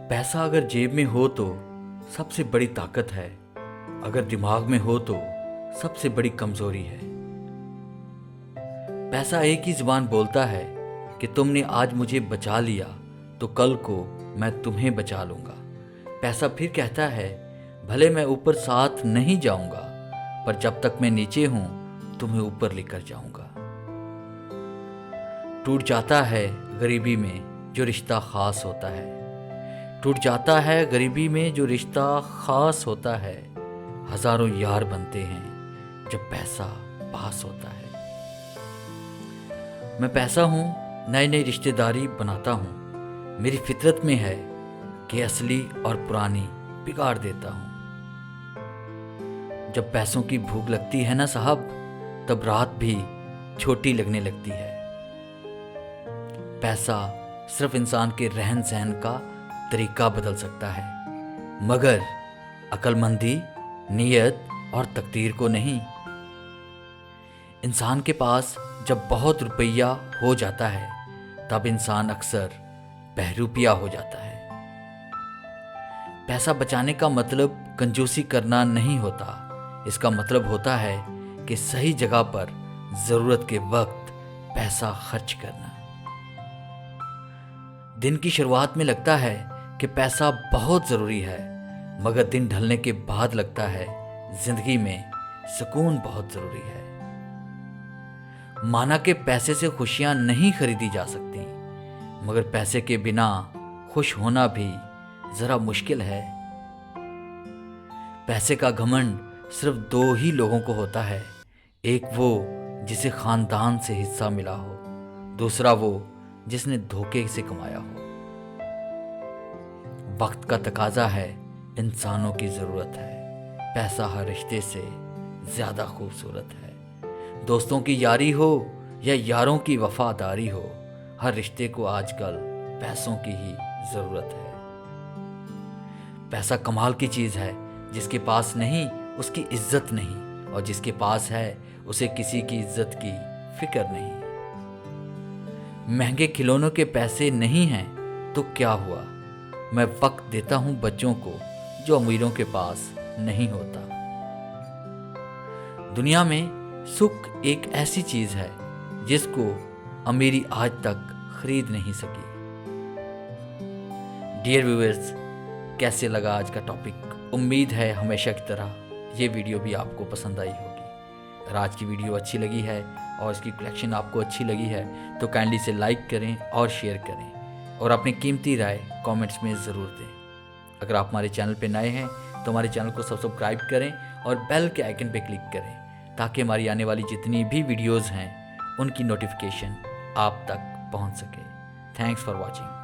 पैसा अगर जेब में हो तो सबसे बड़ी ताकत है, अगर दिमाग में हो तो सबसे बड़ी कमजोरी है। पैसा एक ही जुबान बोलता है कि तुमने आज मुझे बचा लिया तो कल को मैं तुम्हें बचा लूंगा। पैसा फिर कहता है भले मैं ऊपर साथ नहीं जाऊंगा, पर जब तक मैं नीचे हूं तुम्हें ऊपर लेकर जाऊंगा। टूट जाता है गरीबी में जो रिश्ता खास होता है, टूट जाता है गरीबी में जो रिश्ता खास होता है। हजारों यार बनते हैं जब पैसा पास होता है। मैं पैसा हूँ, नई नई रिश्तेदारी बनाता हूँ। मेरी फितरत में है कि असली और पुरानी बिगाड़ देता हूँ। जब पैसों की भूख लगती है ना साहब, तब रात भी छोटी लगने लगती है। पैसा सिर्फ इंसान के रहन सहन का तरीका बदल सकता है, मगर अक्लमंदी, नीयत और तकदीर को नहीं। इंसान के पास जब बहुत रुपया हो जाता है तब इंसान अक्सर बहरूपिया हो जाता है। पैसा बचाने का मतलब कंजूसी करना नहीं होता, इसका मतलब होता है कि सही जगह पर जरूरत के वक्त पैसा खर्च करना। दिन की शुरुआत में लगता है कि पैसा बहुत जरूरी है, मगर दिन ढलने के बाद लगता है जिंदगी में सुकून बहुत जरूरी है। माना कि पैसे से खुशियां नहीं खरीदी जा सकती, मगर पैसे के बिना खुश होना भी जरा मुश्किल है। पैसे का घमंड सिर्फ दो ही लोगों को होता है, एक वो जिसे खानदान से हिस्सा मिला हो, दूसरा वो जिसने धोखे से कमाया हो। वक्त का तकाजा है, इंसानों की जरूरत है। पैसा हर रिश्ते से ज्यादा खूबसूरत है। दोस्तों की यारी हो या यारों की वफादारी हो, हर रिश्ते को आजकल पैसों की ही जरूरत है। पैसा कमाल की चीज है, जिसके पास नहीं उसकी इज्जत नहीं, और जिसके पास है उसे किसी की इज्जत की फिक्र नहीं। महंगे खिलौनों के पैसे नहीं हैं तो क्या हुआ, मैं वक्त देता हूं बच्चों को जो अमीरों के पास नहीं होता। दुनिया में सुख एक ऐसी चीज है जिसको अमीरी आज तक खरीद नहीं सकी। डियर व्यूअर्स, कैसे लगा आज का टॉपिक? उम्मीद है हमेशा की तरह ये वीडियो भी आपको पसंद आई होगी। अगर आज की वीडियो अच्छी लगी है और इसकी कलेक्शन आपको अच्छी लगी है तो काइंडली से लाइक करें और शेयर करें, और अपनी कीमती राय कमेंट्स में ज़रूर दें। अगर आप हमारे चैनल पर नए हैं तो हमारे चैनल को सब्सक्राइब करें और बेल के आइकन पर क्लिक करें, ताकि हमारी आने वाली जितनी भी वीडियोज़ हैं उनकी नोटिफिकेशन आप तक पहुंच सके। Thanks for watching.